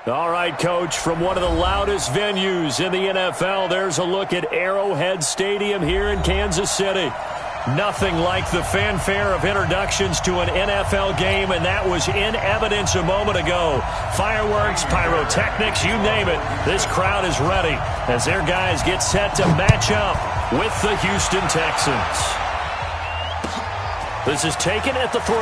All right, Coach, from one of the loudest venues in the NFL, there's a look at Arrowhead Stadium here in Kansas City. Nothing like the fanfare of introductions to an NFL game, and that was in evidence a moment ago. Fireworks, pyrotechnics, you name it. This crowd is ready as their guys get set to match up with the Houston Texans. This is taken at the 3.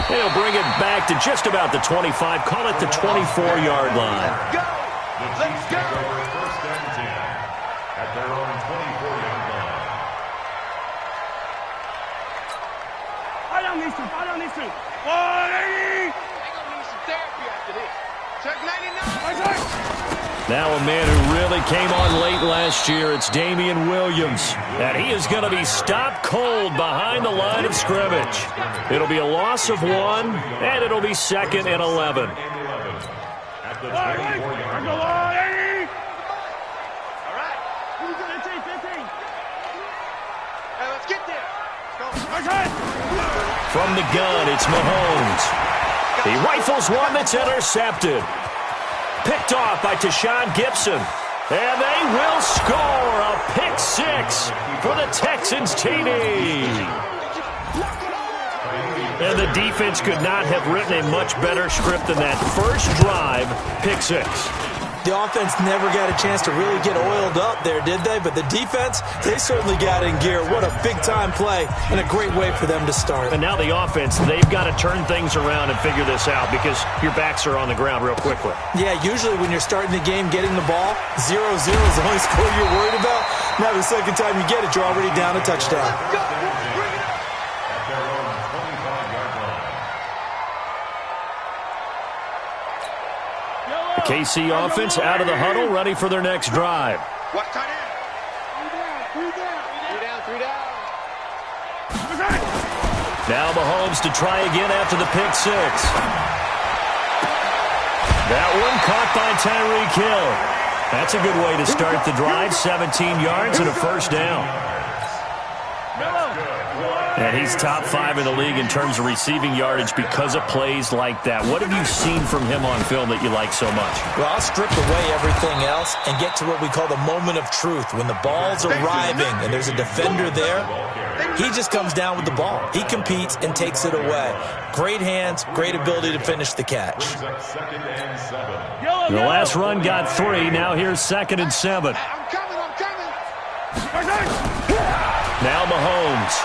He'll bring it back to just about the 25. Call it the 24-yard line. Let's go! Let's go! First and 10 at their own 24-yard line. Fight on these two. 180! They're going to need some therapy after this. Check 99. Now a man who really came on late last year, it's Damian Williams. And he is going to be stopped cold behind the line of scrimmage. It'll be a loss of 1, and it'll be 2nd and 11. At the 24-yard line. All right. All right. 15. Hey, let's get there. Let's go. From the gun, it's Mahomes. He rifles one that's intercepted. Picked off by Tashawn Gibson. And they will score a pick 6 for the Texans TD. And the defense could not have written a much better script than that first drive, pick 6. The offense never got a chance to really get oiled up there, did they? But the defense, they certainly got in gear. What a big-time play and a great way for them to start. And now the offense, they've got to turn things around and figure this out because your backs are on the ground real quickly. Yeah, usually when you're starting the game, getting the ball, 0-0 is the only score you're worried about. Now the second time you get it, you're already down a touchdown. KC offense out of the huddle, ready for their next drive. Watch tight end. 3 down. Now Mahomes to try again after the pick 6. That one caught by Tyreek Hill. That's a good way to start the drive. 17 yards and a first down. And he's top 5 in the league in terms of receiving yardage because of plays like that. What have you seen from him on film that you like so much? Well, I'll strip away everything else and get to what we call the moment of truth. When the ball's arriving and there's a defender there, he just comes down with the ball. He competes and takes it away. Great hands, great ability to finish the catch. The last run got 3. Now here's 2nd and 7. I'm coming. Now Mahomes.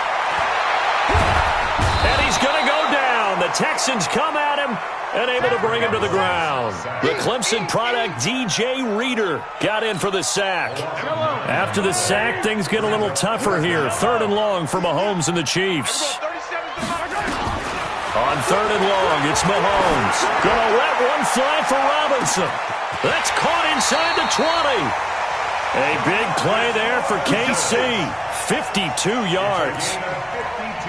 And he's going to go down. The Texans come at him and able to bring him to the ground. The Clemson product, DJ Reader, got in for the sack. After the sack, things get a little tougher here. 3rd and long for Mahomes and the Chiefs. On 3rd and long, it's Mahomes. Gonna let one fly for Robinson. That's caught inside the 20. A big play there for KC. 52 yards.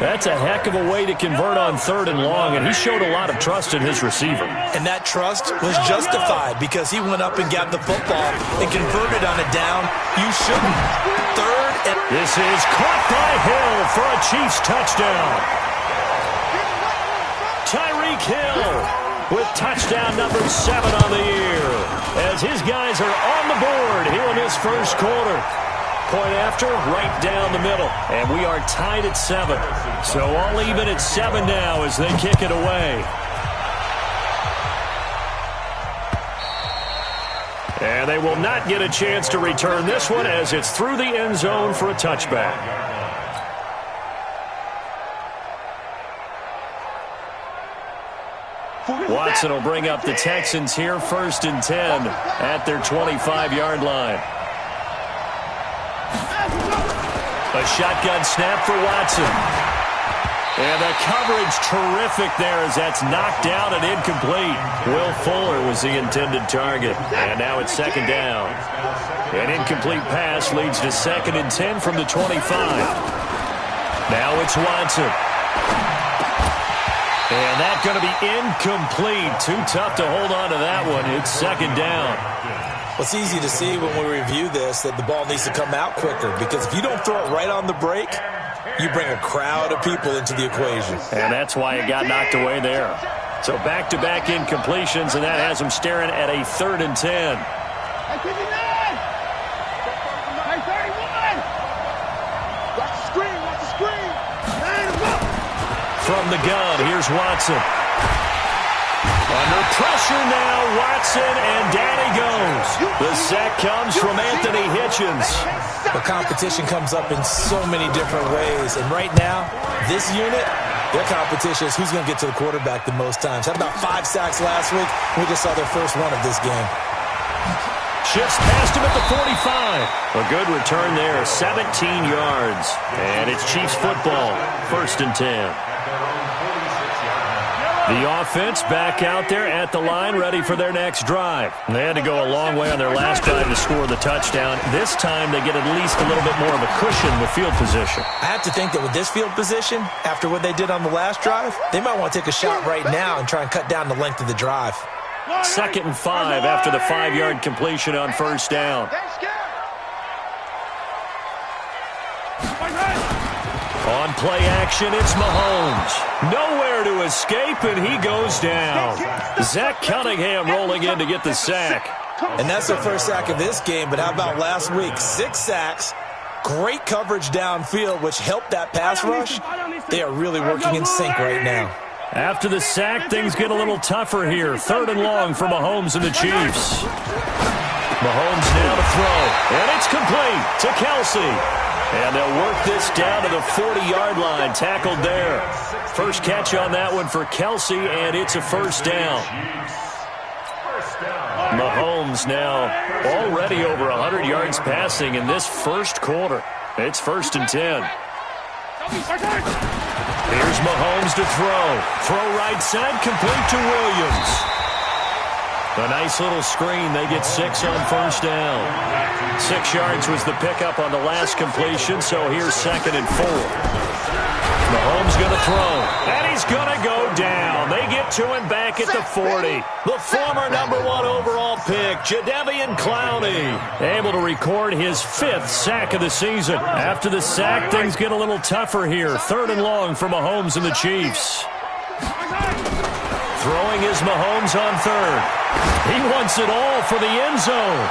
That's a heck of a way to convert on 3rd and long, and he showed a lot of trust in his receiver. And that trust was justified because he went up and got the football and converted on a down. You shouldn't. 3rd and... This is caught by Hill for a Chiefs touchdown. Tyreek Hill with touchdown number 7 on the year as his guys are on the board here in this first quarter. Point after, right down the middle. And we are tied at 7. So all even at 7 now as they kick it away. And they will not get a chance to return this one as it's through the end zone for a touchback. Watson will bring up the Texans here, 1st and 10 at their 25-yard line. A shotgun snap for Watson. And the coverage terrific there as that's knocked down and incomplete. Will Fuller was the intended target. And now it's 2nd down. An incomplete pass leads to 2nd and 10 from the 25. Now it's Watson. And that's going to be incomplete. Too tough to hold on to that one. It's 2nd down. Well, it's easy to see when we review this that the ball needs to come out quicker because if you don't throw it right on the break, you bring a crowd of people into the equation. And that's why it got knocked away there. So back-to-back incompletions, and that has them staring at a 3rd and 10. Hey, 59! Hey, 31! Watch the screen, watch the screen. From the gun, here's Watson. Under pressure now, Watson, and down he goes. The sack comes from Anthony Hitchens. The competition comes up in so many different ways, and right now, this unit, their competition is who's going to get to the quarterback the most times. Had about 5 sacks last week. We just saw their first one of this game. Shifts past him at the 45. A good return there, 17 yards. And it's Chiefs football, 1st and 10. The offense back out there at the line, ready for their next drive. They had to go a long way on their last drive to score the touchdown. This time they get at least a little bit more of a cushion with field position. I have to think that with this field position, after what they did on the last drive, they might want to take a shot right now and try and cut down the length of the drive. 2nd and 5 after the 5-yard completion on 1st down. On play action, it's Mahomes. Nowhere to escape, and he goes down. Zach Cunningham rolling in to get the sack. And that's their first sack of this game, but how about last week? 6 sacks, great coverage downfield, which helped that pass rush. They are really working in sync right now. After the sack, things get a little tougher here. 3rd and long for Mahomes and the Chiefs. Mahomes now to throw, and it's complete to Kelsey. And they'll work this down to the 40-yard line, tackled there. First catch on that one for Kelsey, and it's a 1st down. Mahomes now already over 100 yards passing in this first quarter. It's 1st and 10. Here's Mahomes to throw. Throw right side, complete to Williams. A nice little screen. They get 6 on 1st down. 6 yards was the pickup on the last completion, so here's 2nd and 4. Mahomes going to throw, and he's going to go down. They get to him back at the 40. The former #1 overall pick, Jadeveon Clowney, able to record his 5th sack of the season. After the sack, things get a little tougher here. 3rd and long for Mahomes and the Chiefs. Throwing is Mahomes on 3rd. He wants it all for the end zone.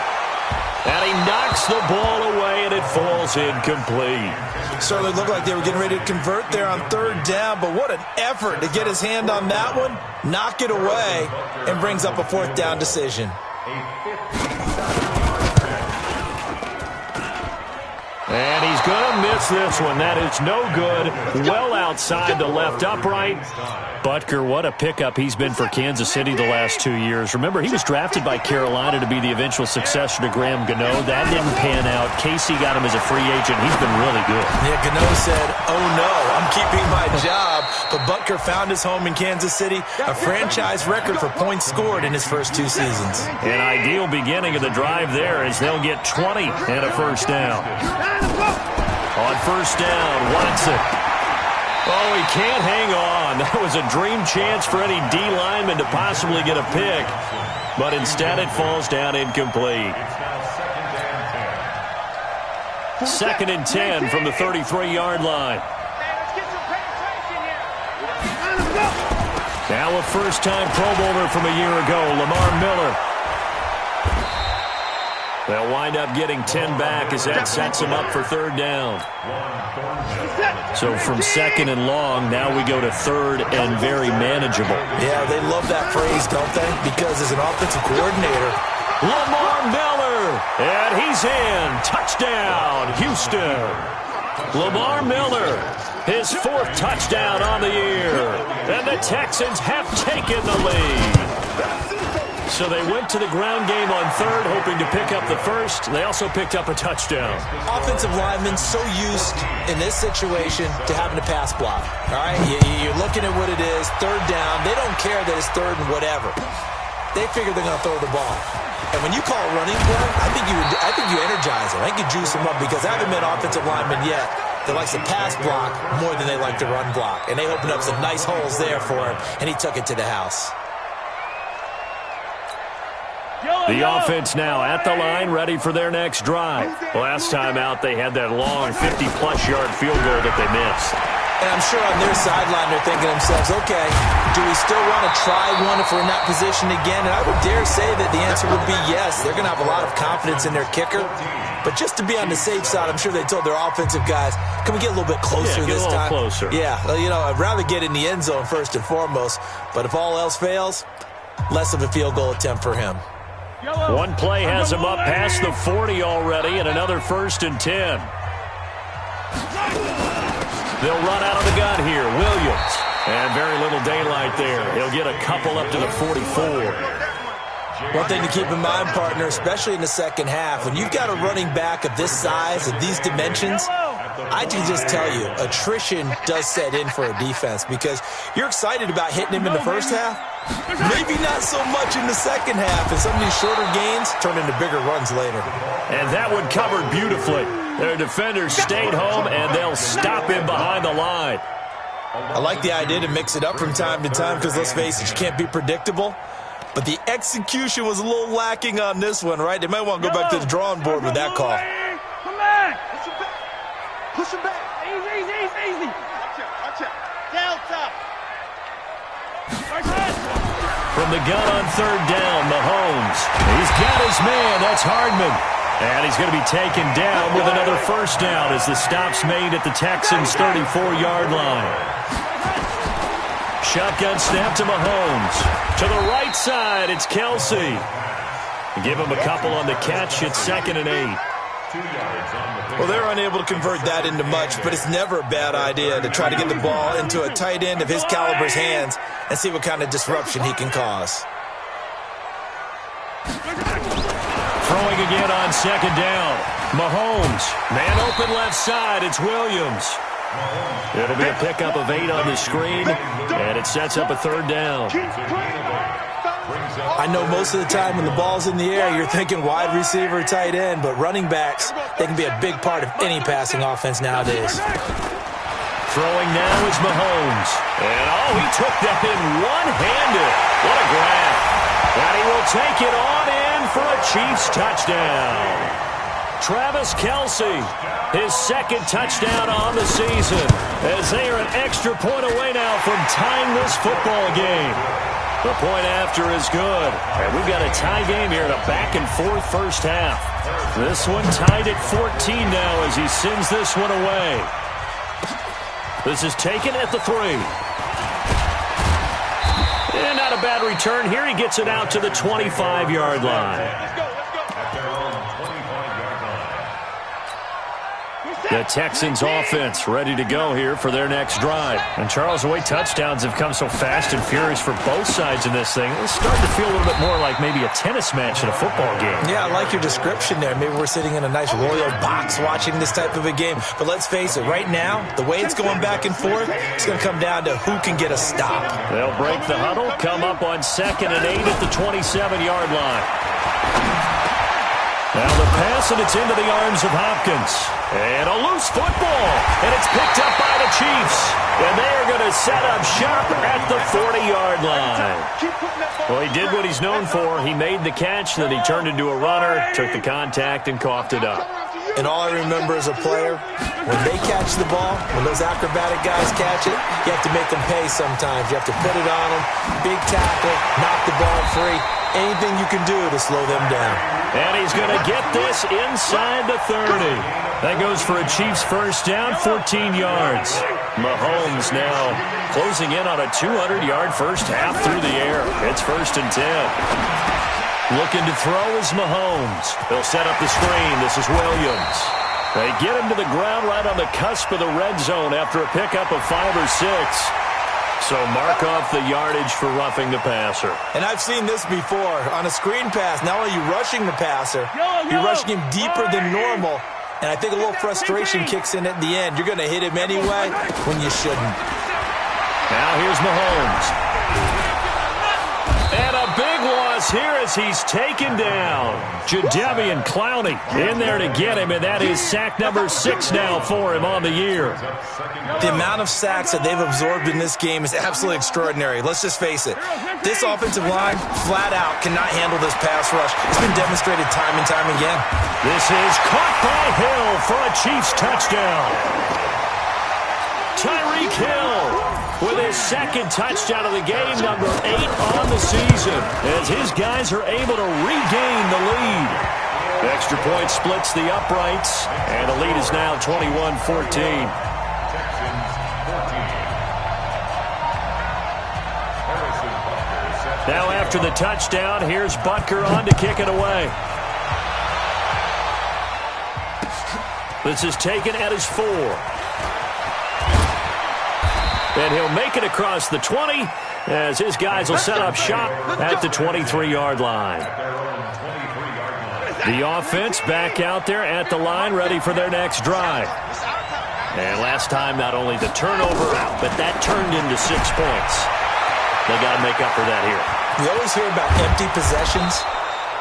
And he knocks the ball away, and it falls incomplete. Certainly looked like they were getting ready to convert there on 3rd down, but what an effort to get his hand on that one, knock it away, and brings up a 4th down decision. And he's going to miss this one. That is no good. Well outside the left upright. Butker, what a pickup he's been for Kansas City the last 2 years. Remember, he was drafted by Carolina to be the eventual successor to Graham Gano. That didn't pan out. Casey got him as a free agent. He's been really good. Yeah, Gano said, oh no, I'm keeping my job. But Butker found his home in Kansas City, a franchise record for points scored in his first 2 seasons. An ideal beginning of the drive there as they'll get 20 and a 1st down. On 1st down, Watson. Oh, he can't hang on. That was a dream chance for any D lineman to possibly get a pick. But instead it falls down incomplete. 2nd and 10 from the 33-yard line. Now a first-time Pro Bowler from a year ago, Lamar Miller. They'll wind up getting 10 back as that sets him up for 3rd down. So from 2nd and long, now we go to 3rd and very manageable. Yeah, they love that phrase, don't they? Because as an offensive coordinator, Lamar Miller, and he's in. Touchdown, Houston. Lamar Miller, his 4th touchdown on the year. And the Texans have taken the lead. So they went to the ground game on 3rd, hoping to pick up the 1st. They also picked up a touchdown. Offensive linemen so used in this situation to having to pass block. All right, you're looking at what it is, 3rd down. They don't care that it's 3rd and whatever. They figure they're going to throw the ball. And when you call a running play, I think you energize them. I think you juice them up because I haven't met offensive linemen yet that likes to pass block more than they like to run block. And they opened up some nice holes there for him, and he took it to the house. The offense now at the line, ready for their next drive. Last time out, they had that long 50-plus yard field goal that they missed. And I'm sure on their sideline they're thinking to themselves, okay, do we still want to try one if we're in that position again? And I would dare say that the answer would be yes. They're going to have a lot of confidence in their kicker. But just to be on the safe side, I'm sure they told their offensive guys, can we get a little bit closer this time? Closer. Yeah, well, you know, I'd rather get in the end zone first and foremost. But if all else fails, less of a field goal attempt for him. One play has him up past the 40 already, and another 1st and 10. They'll run out of the gun here. Williams. And very little daylight there. He'll get a couple up to the 44. One thing to keep in mind, partner, especially in the second half, when you've got a running back of this size, of these dimensions, I can just tell you, attrition does set in for a defense because you're excited about hitting him in the first half. Maybe not so much in the second half, and some of these shorter gains turn into bigger runs later. And that one covered beautifully. Their defenders stayed home, and they'll stop him behind the line. I like the idea to mix it up from time to time because, let's face it, you can't be predictable. But the execution was a little lacking on this one, right? They might want to go back to the drawing board with that call. Come back. Push him back. Easy. Watch out. Delta. From the gun on 3rd down, Mahomes. He's got his man. That's Hardman. And he's going to be taken down with another 1st down as the stop's made at the Texans' 34-yard line. Shotgun snap to Mahomes. To the right side, it's Kelsey. Give him a couple on the catch. It's 2nd and 8. Well, they're unable to convert that into much, but it's never a bad idea to try to get the ball into a tight end of his caliber's hands and see what kind of disruption he can cause. Throwing again on 2nd down. Mahomes. Man open left side. It's Williams. It'll be a pickup of 8 on the screen, and it sets up a 3rd down. I know most of the time when the ball's in the air, you're thinking wide receiver, tight end, but running backs, they can be a big part of any passing offense nowadays. Throwing now is Mahomes. And, he took that in one-handed. What a grab. And he will take it on in for a Chiefs touchdown. Travis Kelce, his 2nd touchdown on the season, as they are an extra point away now from tying this football game. The point after is good. And we've got a tie game here in a back-and-forth first half. This one tied at 14 now as he sends this one away. This is taken at the 3. And not a bad return here. He gets it out to the 25-yard line. The Texans offense ready to go here for their next drive. And Charles, the way touchdowns have come so fast and furious for both sides in this thing, it's starting to feel a little bit more like maybe a tennis match in a football game. Yeah, I like your description there. Maybe we're sitting in a nice royal box watching this type of a game. But let's face it, right now, the way it's going back and forth, it's going to come down to who can get a stop. They'll break the huddle, come up on 2nd and 8 at the 27-yard line. Now the pass, and it's into the arms of Hopkins. And a loose football. And it's picked up by the Chiefs. And they are going to set up shop at the 40-yard line. Well, he did what he's known for. He made the catch, then he turned into a runner, took the contact, and coughed it up. And all I remember as a player, when they catch the ball, when those acrobatic guys catch it, you have to make them pay sometimes. You have to put it on them, big tackle, knock the ball free. Anything you can do to slow them down. And he's going to get this inside the 30. That goes for a Chiefs 1st down, 14 yards. Mahomes now closing in on a 200-yard first half through the air. It's 1st and 10. Looking to throw is Mahomes. They'll set up the screen. This is Williams. They get him to the ground right on the cusp of the red zone after a pickup of 5 or 6. So mark off the yardage for roughing the passer. And I've seen this before. On a screen pass, not only are you rushing the passer, you're rushing him deeper than normal. And I think a little frustration kicks in at the end. You're going to hit him anyway when you shouldn't. Now here's Mahomes. And a big loss here as he's taken down. Jadeveon Clowney in there to get him, and that is sack number 6 now for him on the year. The amount of sacks that they've absorbed in this game is absolutely extraordinary. Let's just face it. This offensive line, flat out, cannot handle this pass rush. It's been demonstrated time and time again. This is caught by Hill for a Chiefs touchdown. Tyree Tyreek Hill with his second touchdown of the game, number 8 on the season, as his guys are able to regain the lead. The extra point splits the uprights, and the lead is now 21-14. Now after the touchdown, here's Butker on to kick it away. This is taken at his 4. And he'll make it across the 20 as his guys will set up shop at the 23-yard line. The offense back out there at the line, ready for their next drive. And last time, not only the turnover, but that turned into 6 points. They got to make up for that here. You always hear about empty possessions,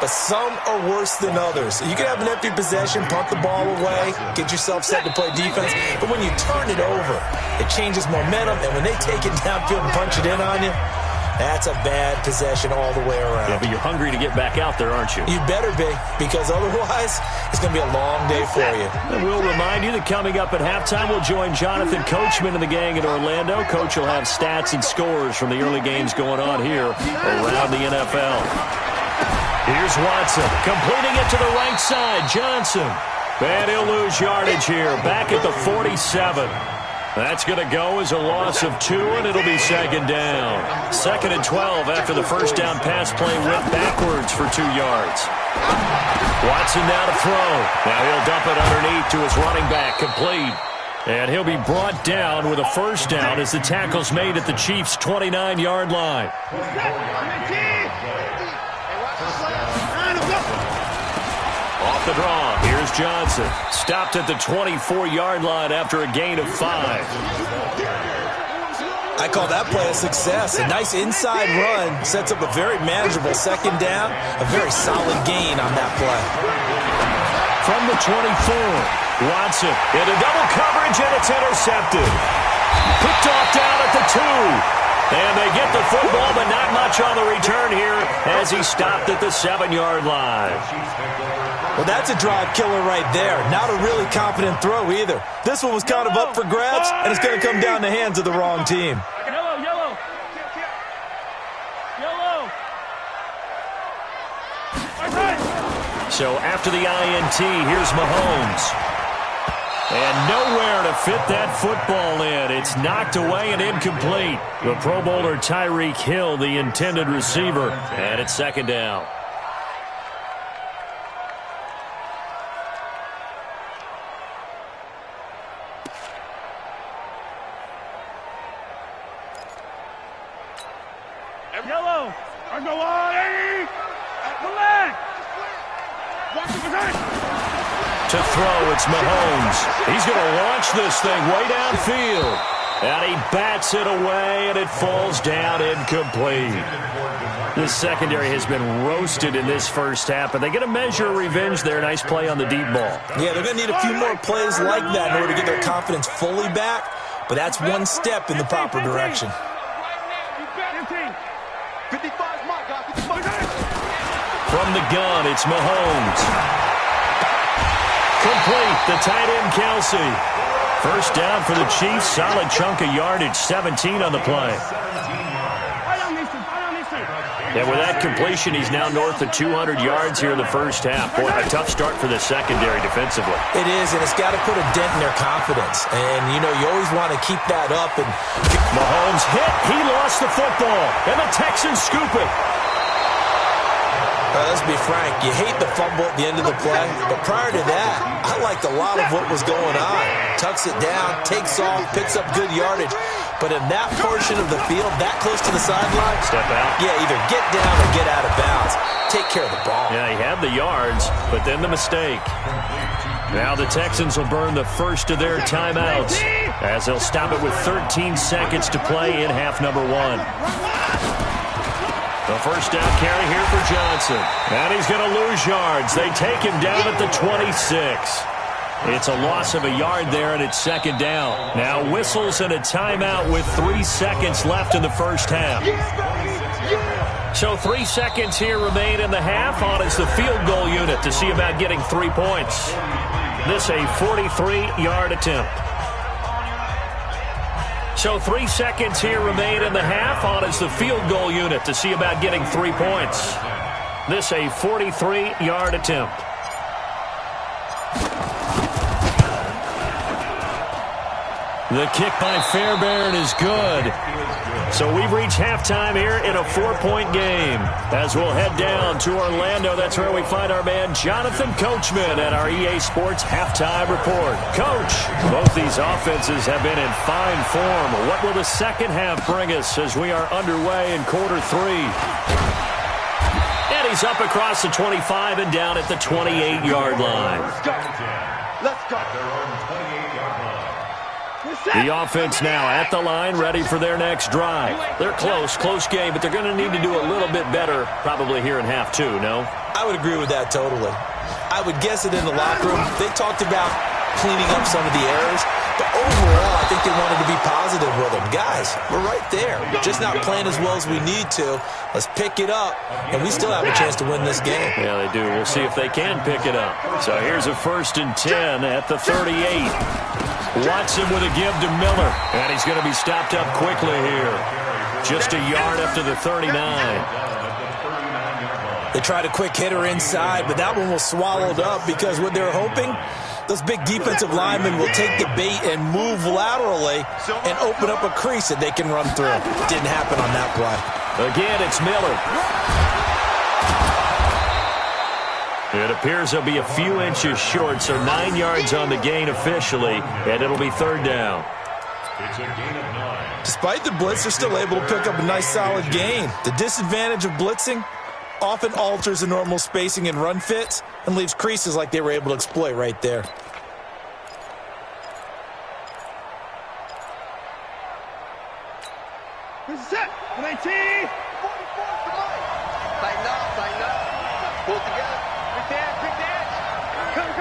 but some are worse than others. You can have an empty possession, punt the ball away, get yourself set to play defense, but when you turn it over, it changes momentum, and when they take it downfield and punch it in on you, that's a bad possession all the way around. Yeah, but you're hungry to get back out there, aren't you? You better be, because otherwise, it's going to be a long day for you. And we'll remind you that coming up at halftime, we'll join Jonathan Coachman and the gang in Orlando. Coach will have stats and scores from the early games going on here around the NFL. Here's Watson, completing it to the right side. Johnson. And he'll lose yardage here, back at the 47. That's going to go as a loss of 2, and it'll be second down. 2nd and 12 after the first down pass play went backwards for 2 yards. Watson now to throw. Now he'll dump it underneath to his running back, complete. And he'll be brought down with a first down as the tackle's made at the Chiefs' 29-yard line. Off the draw, here's Johnson. Stopped at the 24-yard line after a gain of 5. I call that play a success. A nice inside run sets up a very manageable second down. A very solid gain on that play. From the 24, Watson into double coverage, and it's intercepted. Picked off down at the 2. And they get the football, but not much on the return here as he stopped at the 7-yard line. Well, that's a drive killer right there. Not a really confident throw either. This one was kind of up for grabs, and it's going to come down the hands of the wrong team. Yellow, yellow. Yellow. So after the INT, here's Mahomes. And nowhere to fit that football in. It's knocked away and incomplete. The Pro Bowler Tyreek Hill, the intended receiver. And it's second down. Yellow. Or go on. Hey. Come back. To throw, it's Mahomes. He's going to launch this thing way downfield. And he bats it away, and it falls down incomplete. This secondary has been roasted in this first half, but they get a measure of revenge there. Nice play on the deep ball. Yeah, they're going to need a few more plays like that in order to get their confidence fully back, but that's one step in the proper direction. From the gun, it's Mahomes. Complete, the tight end, Kelsey. First down for the Chiefs. Solid chunk of yardage, 17 on the play. And with that completion, he's now north of 200 yards here in the first half. Boy, a tough start for the secondary defensively. It is, and it's got to put a dent in their confidence. And, you know, you always want to keep that up. And Mahomes hit. He lost the football. And the Texans scoop it. Let's be frank, you hate the fumble at the end of the play, but prior to that, I liked a lot of what was going on. Tucks it down, takes off, picks up good yardage, but in that portion of the field, that close to the sideline, step out. Yeah, either get down or get out of bounds. Take care of the ball. Yeah, he had the yards, but then the mistake. Now the Texans will burn the first of their timeouts as they'll stop it with 13 seconds to play in half number 1. The first down carry here for Johnson. And he's going to lose yards. They take him down at the 26. It's a loss of a yard there, and it's second down. Now whistles and a timeout with 3 seconds left in the first half. So 3 seconds here remain in the half. On is the field goal unit to see about getting 3 points. This a 43-yard attempt. So 3 seconds here remain in the half. On is the field goal unit to see about getting 3 points. This a 43-yard attempt. The kick by Fairbairn is good. So we've reached halftime here in a 4-point game. As we'll head down to Orlando, that's where we find our man Jonathan Coachman at our EA Sports Halftime Report. Coach, both these offenses have been in fine form. What will the second half bring us as we are underway in quarter 3? And he's up across the 25 and down at the 28-yard line. Let's go. The offense now at the line, ready for their next drive. They're close game, but they're going to need to do a little bit better probably here in half 2, no? I would agree with that totally. I would guess that in the locker room, they talked about cleaning up some of the errors, but overall, I think they wanted to be positive with them. Guys, we're right there. Just not playing as well as we need to. Let's pick it up, and we still have a chance to win this game. Yeah, they do. We'll see if they can pick it up. So here's a 1st and 10 at the 38. Watson with a give to Miller, and he's going to be stopped up quickly here. Just a yard up to the 39. They tried a quick hitter inside, but that one was swallowed up because what they're hoping, those big defensive linemen will take the bait and move laterally and open up a crease that they can run through. Didn't happen on that play. Again, it's Miller. It appears they'll be a few inches short, so 9 yards on the gain officially, and it'll be 3rd down. It's a gain of 9. Despite the blitz, they're still able to pick up a nice solid gain. The disadvantage of blitzing often alters the normal spacing and run fits and leaves creases like they were able to exploit right there. Set. 19. 44, come on. Tighten up. Pull it together. Big dance. Come.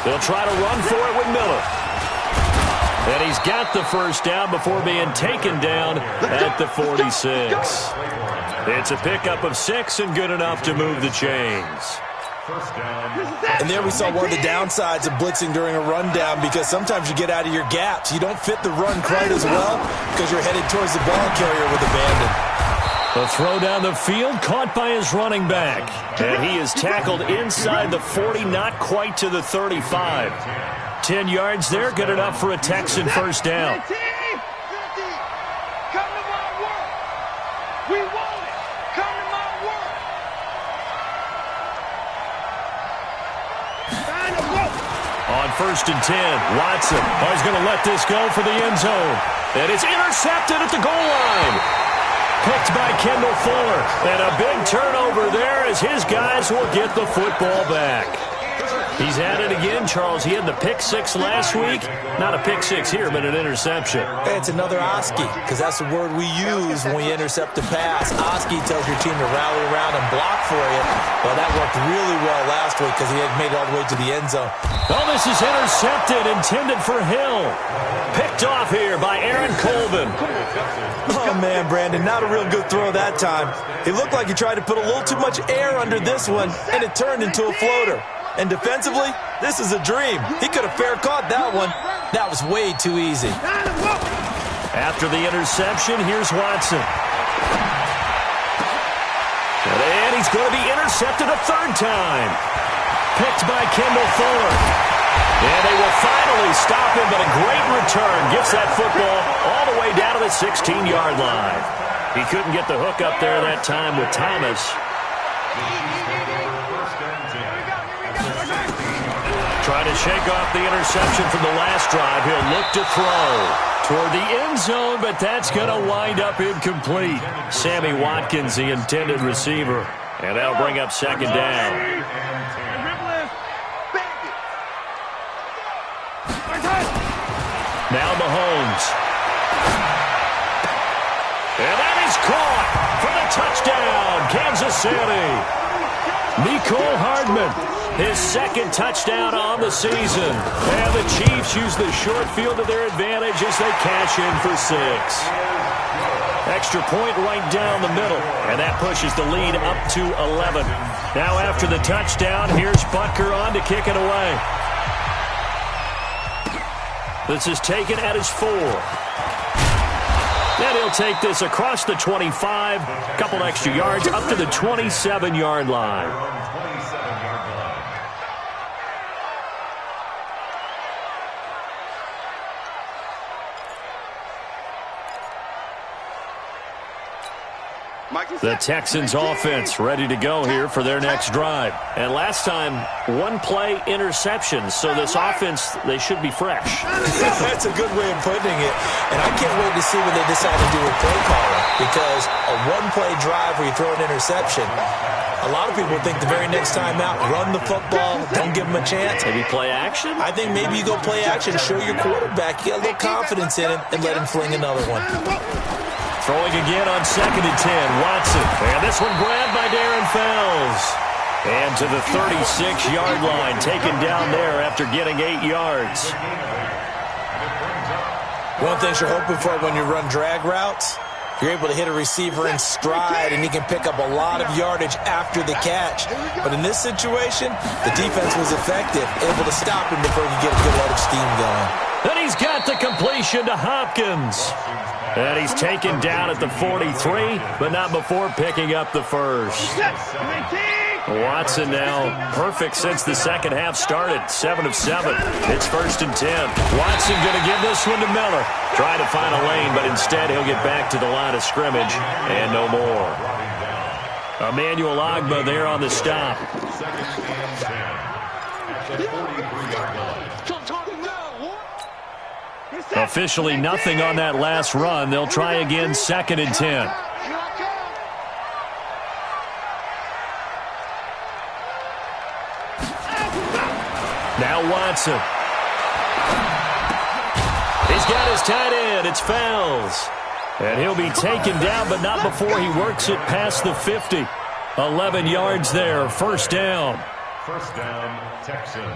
They'll try to run for it with Miller. And he's got the 1st down before being taken down at the 46. It's a pickup of 6 and good enough to move the chains. And there we saw one of the downsides of blitzing during a rundown because sometimes you get out of your gaps. You don't fit the run quite as well because you're headed towards the ball carrier with abandon. The throw down the field, caught by his running back. And he is tackled inside the 40, not quite to the 35. 10 yards there, good enough for a Texan 1st down. Come to my work. We want it. Come to my work. On 1st and 10, Watson is going to let this go for the end zone. And it's intercepted at the goal line. Picked by Kendall Fuller. And a big turnover there as his guys will get the football back. He's at it again, Charles. He had the pick 6 last week. Not a pick 6 here, but an interception. It's another Oski, because that's the word we use when we intercept a pass. Oski tells your team to rally around and block for you. Well, that worked really well last week because he had made it all the way to the end zone. Oh, this is intercepted, intended for Hill. Picked off here by Aaron Colvin. Oh, man, Brandon, not a real good throw that time. It looked like he tried to put a little too much air under this one, and it turned into a floater. And defensively, this is a dream. He could have fair caught that one. That was way too easy. After the interception, here's Watson. And he's going to be intercepted a 3rd time. Picked by Kendall Fuller. And they will finally stop him, but a great return gets that football all the way down to the 16-yard line. He couldn't get the hook up there that time with Thomas. Trying to shake off the interception from the last drive. He'll look to throw toward the end zone, but that's going to wind up incomplete. Sammy Watkins, the intended receiver. And that'll bring up 2nd down. Now Mahomes. And that is caught for the touchdown, Kansas City. Mecole Hardman, his 2nd touchdown on the season. And the Chiefs use the short field to their advantage as they cash in for 6. Extra point right down the middle, and that pushes the lead up to 11. Now after the touchdown, here's Butker on to kick it away. This is taken at his 4. And he'll take this across the 25, a couple extra yards, up to the 27-yard line. The Texans offense ready to go here for their next drive. And last time, one play interception. So this offense, they should be fresh. That's a good way of putting it. And I can't wait to see what they decide to do with play calling. Because a one-play drive where you throw an interception, a lot of people think the very next time out, run the football, don't give them a chance. Maybe play action? I think maybe you go play action, show your quarterback, you get a little confidence in him, and let him fling another one. Throwing again on 2nd and 10, Watson. And this one grabbed by Darren Fells. And to the 36-yard line, taken down there after getting 8 yards. One thing you're hoping for when you run drag routes, you're able to hit a receiver in stride, and he can pick up a lot of yardage after the catch. But in this situation, the defense was effective, able to stop him before he could get a good head of steam going. And he's got the completion to Hopkins. And he's taken down at the 43, but not before picking up the first. Watson now perfect since the second half started. 7 of 7. It's 1st and 10. Watson going to give this one to Miller. Trying to find a lane, but instead he'll get back to the line of scrimmage and no more. Emmanuel Ogbah there on the stop. Officially nothing on that last run. They'll try again 2nd and 10. Now Watson. He's got his tight end. It's Fells. And he'll be taken down, but not before he works it past the 50. 11 yards there. 1st down. 1st down, Texans.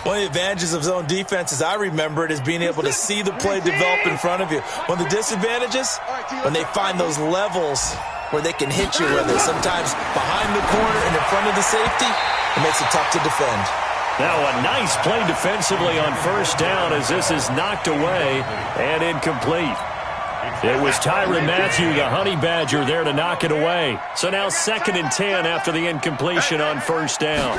One of the advantages of zone defense, as I remember it, is being able to see the play develop in front of you. One of the disadvantages, when they find those levels where they can hit you with it, sometimes behind the corner and in front of the safety, it makes it tough to defend. Now a nice play defensively on 1st down as this is knocked away and incomplete. It was Tyrann Mathieu, the Honey Badger, there to knock it away. So now 2nd and 10 after the incompletion on 1st down.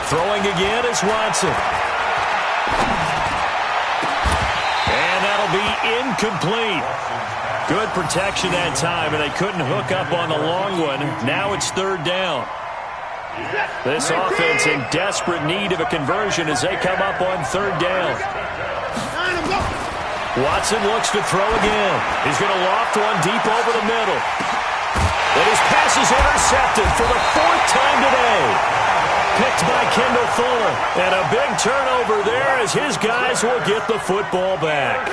Throwing again is Watson. And that'll be incomplete. Good protection that time, and they couldn't hook up on the long one. Now it's 3rd down. This offense in desperate need of a conversion as they come up on 3rd down. Watson looks to throw again. He's going to loft one deep over the middle. And his pass is intercepted for the 4th time today. Picked by Kendall Fuller. And a big turnover there as his guys will get the football back.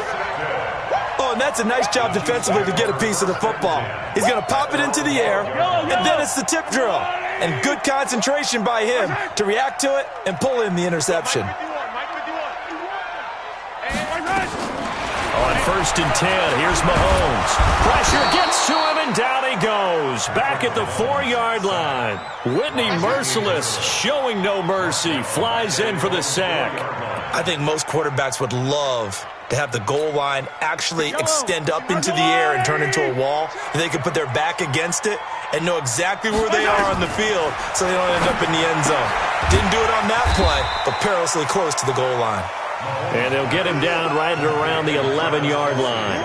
Oh, and that's a nice job defensively to get a piece of the football. He's going to pop it into the air, and then it's the tip drill. And good concentration by him to react to it and pull in the interception. On 1st and 10, here's Mahomes. Pressure gets to him, and down he goes. Back at the 4-yard line. Whitney Merciless, showing no mercy, flies in for the sack. I think most quarterbacks would love to have the goal line actually extend up into the air and turn into a wall, and they can put their back against it and know exactly where they are on the field so they don't end up in the end zone. Didn't do it on that play, but perilously close to the goal line. And they'll get him down right around the 11-yard line.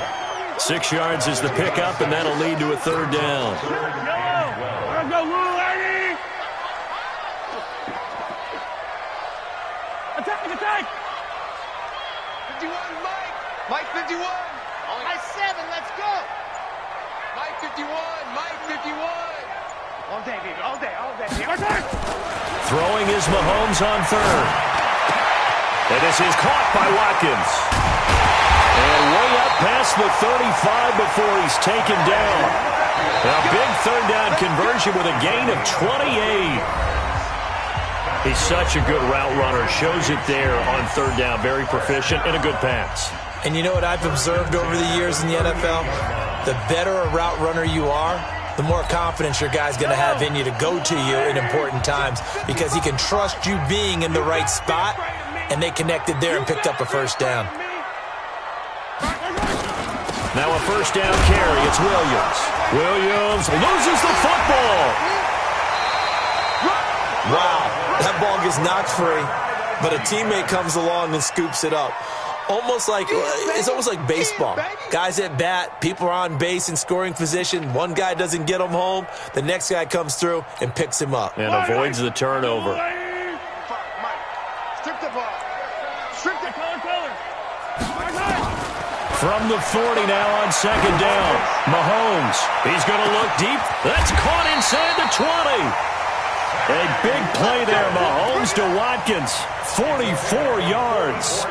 6 yards is the pickup, and that'll lead to a 3rd down. Let's go, Lou, Eddie! Attack! 51, Mike! Mike 51! Mike 7, let's go! Mike 51! Mike 51! All day, baby, all day. Attack! Throwing is Mahomes on 3rd. And this is caught by Watkins. And way up past the 35 before he's taken down. A big 3rd down conversion with a gain of 28. He's such a good route runner. Shows it there on 3rd down. Very proficient and a good pass. And you know what I've observed over the years in the NFL? The better a route runner you are, the more confidence your guy's going to have in you to go to you in important times because he can trust you being in the right spot, and they connected there and picked up a 1st down. first down carry. It's Williams. Williams loses the football. Wow, that ball gets knocked free, but a teammate comes along and scoops it up. It's almost like baseball. Guys at bat, people are on base in scoring position. One guy doesn't get him home. The next guy comes through and picks him up. And avoids the turnover. Strip the ball. Strip the color. From the 40 now on second down. Mahomes, he's going to look deep. That's caught inside the 20. A big play there, Mahomes to Watkins. 44 yards.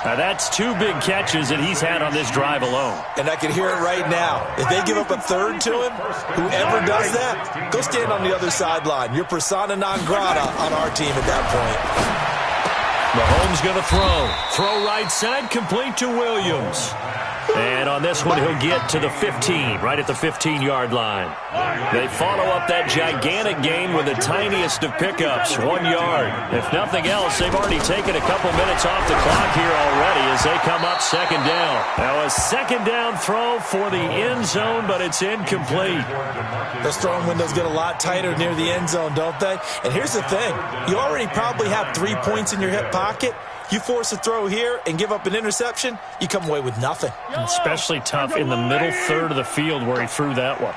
Now that's 2 big catches that he's had on this drive alone. And I can hear it right now. If they give up a third to him, whoever does that, go stand on the other sideline. You're persona non grata on our team at that point. Mahomes going to throw. Throw right side, complete to Williams. And on this one, he'll get to the 15, right at the 15-yard line. They follow up that gigantic gain with the tiniest of pickups, 1 yard. If nothing else, they've already taken a couple minutes off the clock here already as they come up second down. Now a second down throw for the end zone, but it's incomplete. Those throwing windows get a lot tighter near the end zone, don't they? And here's the thing. You already probably have 3 points in your hip pocket. You force a throw here and give up an interception, you come away with nothing. Especially tough in the middle third of the field where he threw that one.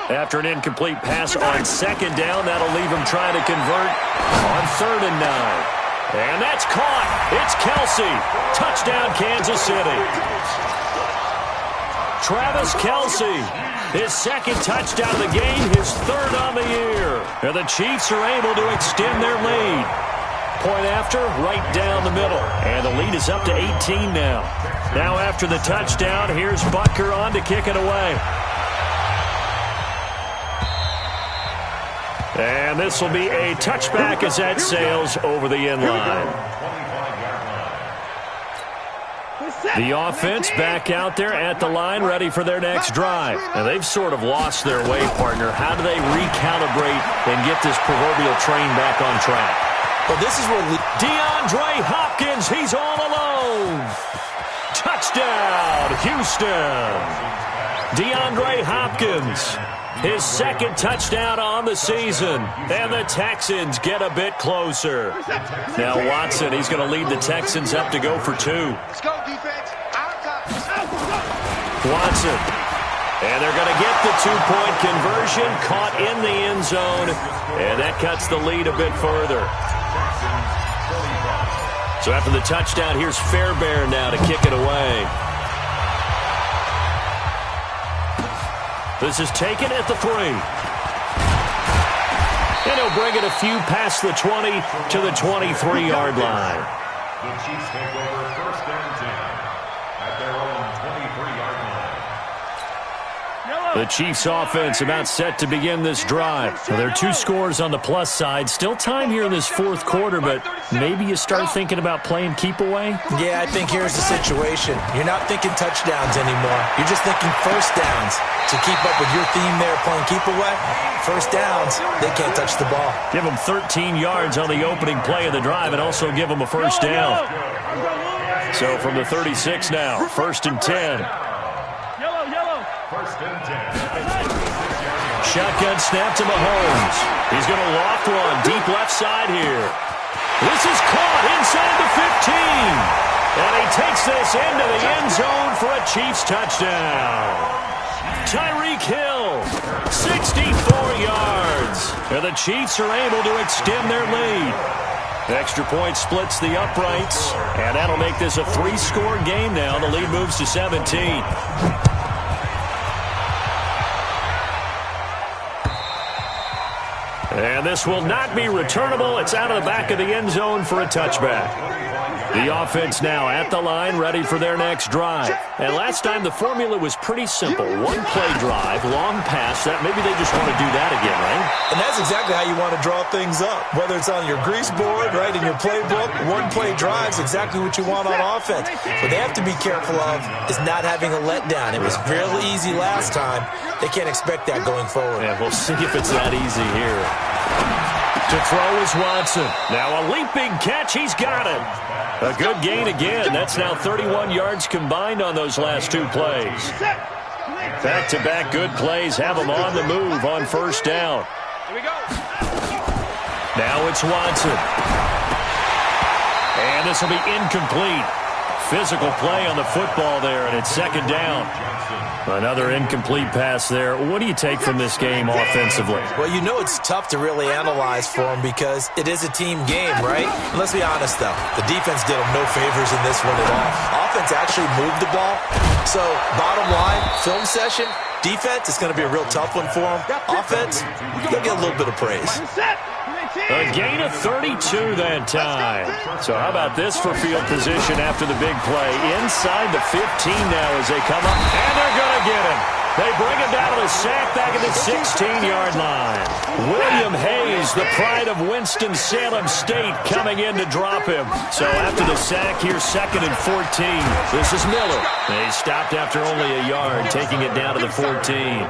After an incomplete pass on second down, that'll leave him trying to convert on 3rd and 9. And that's caught. It's Kelsey. Touchdown, Kansas City. Travis Kelsey, his second touchdown of the game, his 3rd on the year. And the Chiefs are able to extend their lead. Point after, right down the middle. And the lead is up to 18 now. Now after the touchdown, here's Butker on to kick it away. And this will be a touchback as that sails over the end line. The offense back out there at the line, ready for their next drive. And they've sort of lost their way, partner. How do they recalibrate and get this proverbial train back on track? Well, this is where DeAndre Hopkins, he's all alone. Touchdown, Houston. DeAndre Hopkins, his 2nd touchdown on the season. And the Texans get a bit closer. Now Watson, he's going to lead the Texans up to go for 2. Let's go, defense. Watson. And they're going to get the 2-point conversion, caught in the end zone. And that cuts the lead a bit further. So after the touchdown, here's Fairbairn now to kick it away. This is taken at the 3. And he'll bring it a few past the 20 to the 23-yard line. The Chiefs take over 1st and 10 at their own 23-yard line. The Chiefs offense about set to begin this drive. Well, there are 2 scores on the plus side. Still time here in this 4th quarter, but maybe you start thinking about playing keep away? Yeah, I think here's the situation. You're not thinking touchdowns anymore. You're just thinking first downs. To keep up with your theme there, playing keep away, first downs, they can't touch the ball. Give them 13 yards on the opening play of the drive and also give them a first down. So from the 36 now, 1st and 10. Shotgun snap to Mahomes. He's going to loft one deep left side here. This is caught inside the 15. And he takes this into the end zone for a Chiefs touchdown. Tyreek Hill, 64 yards. And the Chiefs are able to extend their lead. Extra point splits the uprights. And that'll make this a 3-score game now. The lead moves to 17. And this will not be returnable. It's out of the back of the end zone for a touchback. The offense now at the line, ready for their next drive. And last time, the formula was pretty simple. 1-play drive, long pass. That maybe they just want to do that again, right? And that's exactly how you want to draw things up. Whether it's on your grease board, right, in your playbook, 1-play drives, exactly what you want on offense. What they have to be careful of is not having a letdown. It was real easy last time. They can't expect that going forward. Yeah, we'll see if it's that easy here. To throw is Watson. Now a leaping catch. He's got it. A good gain again. That's now 31 yards combined on those last two plays. Back-to-back good plays have them on the move on first down. Here we go. Now it's Watson. And this will be incomplete. Physical play on the football there, and it's second down. Another incomplete pass there. What do you take from this game offensively? Well, you know it's tough to really analyze for them because it is a team game, right? And let's be honest, though. The defense did them no favors in this one at all. Offense actually moved the ball. So, bottom line, film session, defense is going to be a real tough one for them. Offense, they'll get a little bit of praise. A gain of 32 that time. So how about this for field position after the big play? Inside the 15 now as they come up, and they're going to get him. They bring him down to the sack back at the 16-yard line. William Hayes, the pride of Winston-Salem State, coming in to drop him. So after the sack here, 2nd and 14. This is Miller. They stopped after only a yard, taking it down to the 14.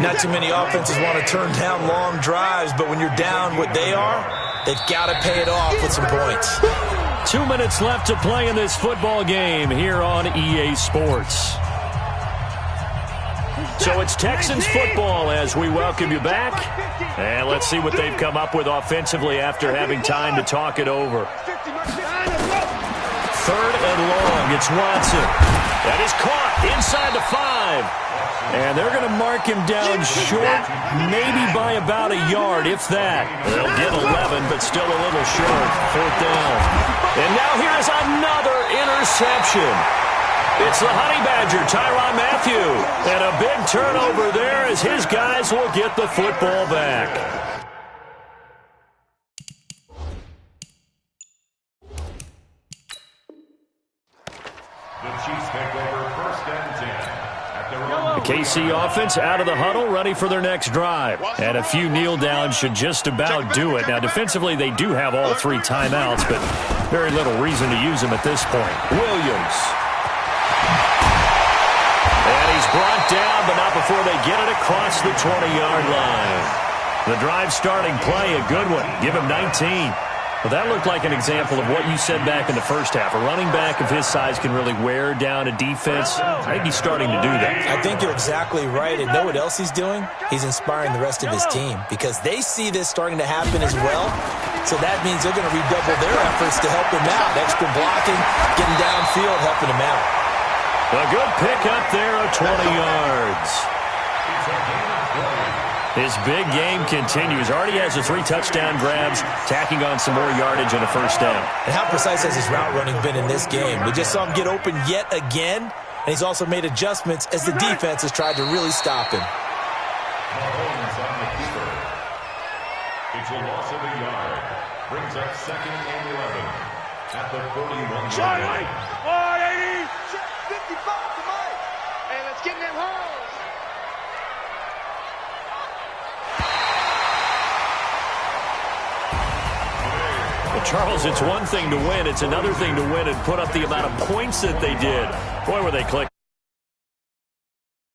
Not too many offenses want to turn down long drives, but when you're down what they are, they've got to pay it off with some points. 2 minutes left to play in this football game here on EA Sports. So it's Texans football as we welcome you back. And let's see what they've come up with offensively after having time to talk it over. 3rd and long. It's Watson. That is caught inside the 5. And they're going to mark him down short, maybe by about a yard, if that. They'll get 11, but still a little short. 4th down. And now here's another interception. It's the Honey Badger, Tyrann Mathieu. And a big turnover there as his guys will get the football back. The Chiefs take over 1st and 10. The KC offense out of the huddle, ready for their next drive. And a few kneel downs should just about do it. Now, defensively, they do have all 3 timeouts, but very little reason to use them at this point. Williams. And he's brought down, but not before they get it across the 20-yard line. The drive starting play, a good one. Give him 19. Well, that looked like an example of what you said back in the first half. A running back of his size can really wear down a defense. I think he's starting to do that. I think you're exactly right. And know what else he's doing? He's inspiring the rest of his team because they see this starting to happen as well. So that means they're going to redouble their efforts to help him out. Extra blocking, getting downfield, helping him out. A good pick up there of 20 yards. His big game continues. Already has the 3 touchdown grabs, tacking on some more yardage and a first down. And how precise has his route running been in this game? We just saw him get open yet again, and he's also made adjustments as the defense has tried to really stop him. Mahomes on the keeper. It's a loss of a yard. Brings up 2nd and 11 at the 41-yard line. 55 to Mike. Hey, let's get in them holes. Well, Charles, it's one thing to win. It's another thing to win and put up the amount of points that they did. Boy, were they clicking.